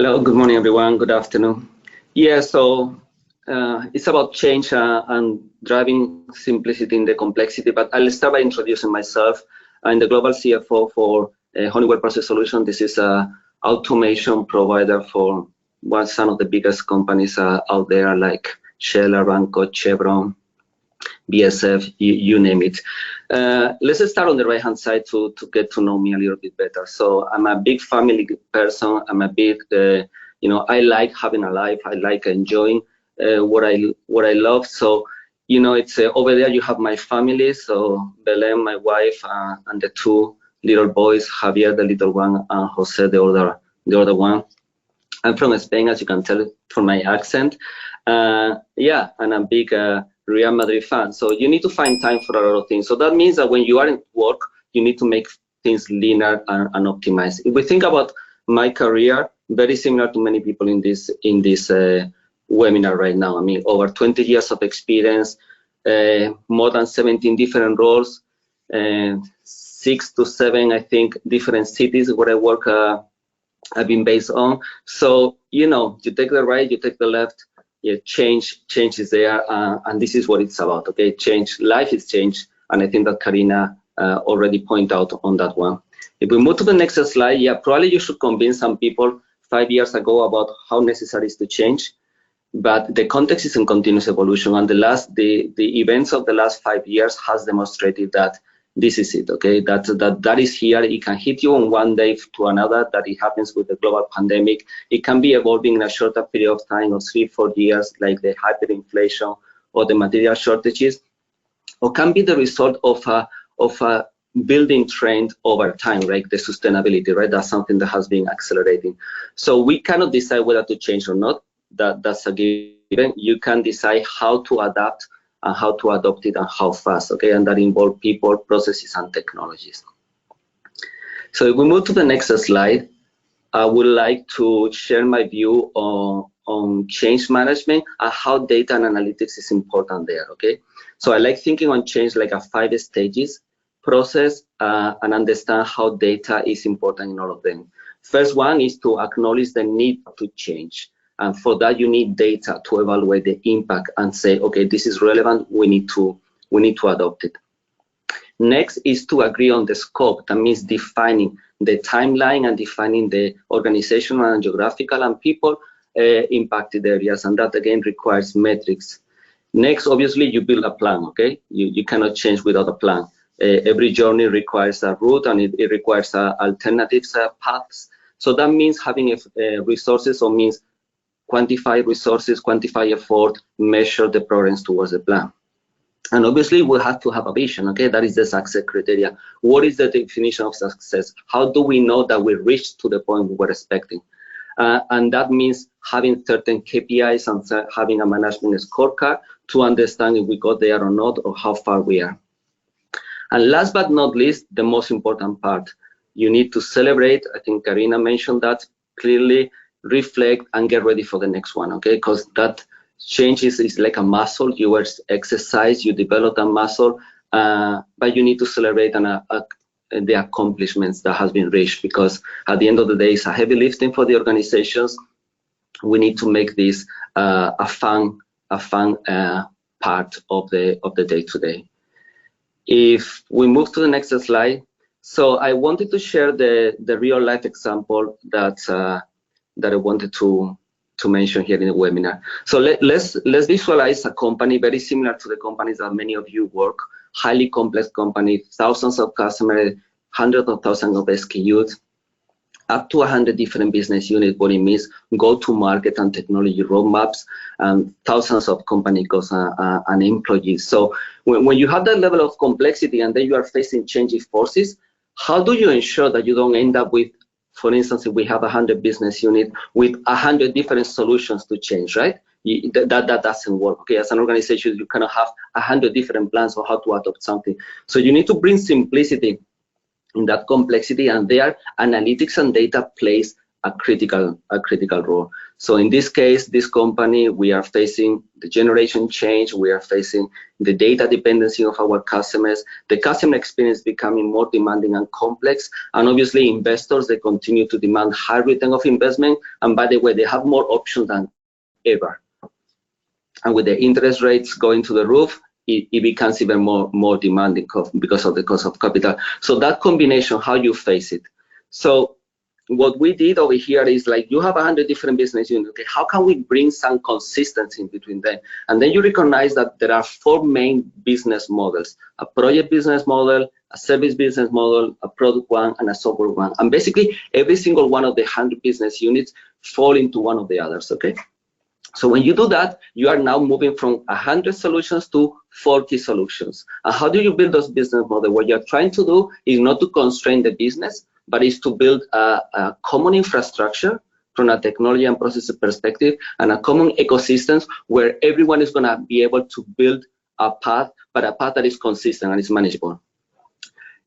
Hello, good morning, everyone. Good afternoon. Yeah, so it's about change and driving simplicity in the complexity, but I'll start by introducing myself. I'm the Global CFO for Honeywell Process Solutions. This is an automation provider for some of the biggest companies out there, like Shell, Aramco, Chevron, BSF, you name it. Let's start on the right-hand side to get to know me a little bit better. So I'm a big family person. I'm a big, I like having a life. I like enjoying what I love. So, it's over there you have my family. So Belén, my wife, and the two little boys, Javier, the little one, and Jose, the other one. I'm from Spain, as you can tell from my accent. And I'm a big Real Madrid fan. So you need to find time for a lot of things. So that means that when you are at work, you need to make things linear and optimized. If we think about my career, very similar to many people in this webinar right now. I mean, over 20 years of experience, more than 17 different roles, 6 to 7, I think, different cities where I work. I've been based on. So, you take the right, you take the left. Yeah, change is there, and this is what it's about. Okay, change, life is change, and I think that Karina already pointed out on that one. If we move to the next slide, probably you should convince some people 5 years ago about how necessary is to change, but the context is in continuous evolution, and the events of the last 5 years has demonstrated that this is it. Okay, that is here. It can hit you on one day to another. That it happens with the global pandemic. It can be evolving in a shorter period of time of 3-4 years, like the hyperinflation or the material shortages, or can be the result of a building trend over time, like the sustainability. Right, that's something that has been accelerating. So we cannot decide whether to change or not. That's a given. You can decide how to adapt and how to adopt it and how fast, okay? And that involves people, processes, and technologies. So if we move to the next slide, I would like to share my view on change management and how data and analytics is important there, okay? So I like thinking on change like a 5 stages process and understand how data is important in all of them. First one is to acknowledge the need to change. And for that, you need data to evaluate the impact and say, okay, this is relevant. We need to adopt it. Next is to agree on the scope. That means defining the timeline and defining the organizational and geographical and people impacted areas. And that again requires metrics. Next, obviously, you build a plan. Okay, you cannot change without a plan. Every journey requires a route and it requires alternatives paths. So that means having resources, or means quantify resources, quantify effort, measure the progress towards the plan. And obviously, we have to have a vision, okay? That is the success criteria. What is the definition of success? How do we know that we reached to the point we were expecting? And that means having certain KPIs and having a management scorecard to understand if we got there or not, or how far we are. And last but not least, the most important part, you need to celebrate. I think Karina mentioned that clearly. Reflect and get ready for the next one, okay? Because that change is like a muscle. You exercise, you develop that muscle, but you need to celebrate the accomplishments that has been reached, because at the end of the day, it's a heavy lifting for the organizations. We need to make this a fun part of the day-to-day. If we move to the next slide, so I wanted to share the real life example that I wanted to mention here in the webinar. So let's visualize a company very similar to the companies that many of you work, highly complex company, thousands of customers, hundreds of thousands of SKUs, up to 100 different business units. What it means, go-to-market and technology roadmaps, and thousands of company costs and employees. So when you have that level of complexity and then you are facing changing forces, how do you ensure that you don't end up with, for instance, if we have 100 business units with 100 different solutions to change, right? That doesn't work. Okay, as an organization, you cannot have 100 different plans for how to adopt something. So you need to bring simplicity in that complexity, and there analytics and data plays a critical role. So in this case, this company, we are facing the generation change, we are facing the data dependency of our customers, the customer experience becoming more demanding and complex, and obviously investors, they continue to demand high return of investment, and by the way, they have more options than ever. And with the interest rates going to the roof, it becomes even more demanding because of the cost of capital. So that combination, how you face it. So what we did over here is like, you have 100 different business units. Okay, how can we bring some consistency in between them? And then you recognize that there are 4 main business models: a project business model, a service business model, a product one, and a software one. And basically, every single one of the 100 business units fall into one of the others. Okay. So when you do that, you are now moving from 100 solutions to 40 solutions. And how do you build those business models? What you're trying to do is not to constrain the business, but is to build a common infrastructure from a technology and process perspective, and a common ecosystem where everyone is going to be able to build a path, but a path that is consistent and is manageable.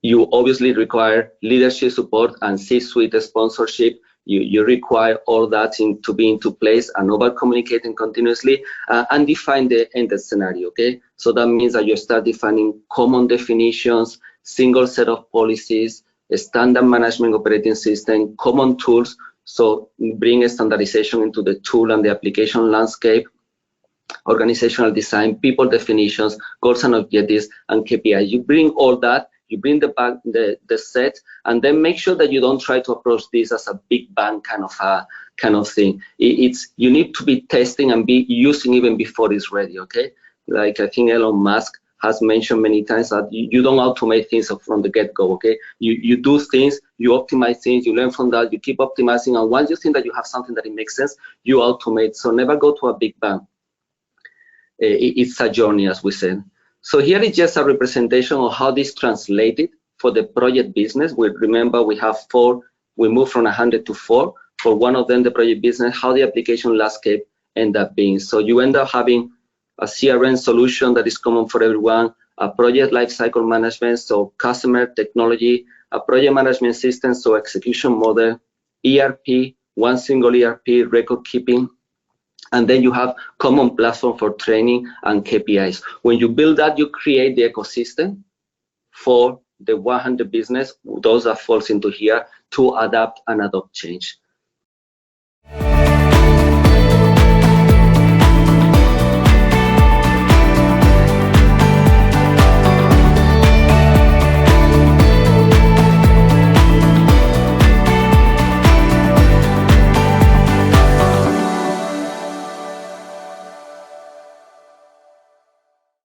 You obviously require leadership support and C-suite sponsorship. You require all that to be into place, and over communicating continuously, and define the end scenario. Okay, so that means that you start defining common definitions, single set of policies, a standard management operating system, common tools. So bring a standardization into the tool and the application landscape, organizational design, people definitions, goals and objectives, and KPIs. You bring all that. You bring the set, and then make sure that you don't try to approach this as a big bang kind of thing. You need to be testing and be using even before it's ready. Okay, like I think Elon Musk has mentioned many times that you don't automate things from the get-go. Okay, you do things, you optimize things, you learn from that, you keep optimizing, and once you think that you have something that it makes sense, you automate. So never go to a big bang. It's a journey, as we said. So here is just a representation of how this translated for the project business. Remember, we have 4, we moved from 100 to 4. For one of them, the project business, how the application landscape end up being. So you end up having a CRM solution that is common for everyone, a project lifecycle management, so customer technology, a project management system, so execution model, ERP, one single ERP, record keeping, and then you have common platform for training and KPIs. When you build that, you create the ecosystem for the 100 business, those that falls into here, to adapt and adopt change.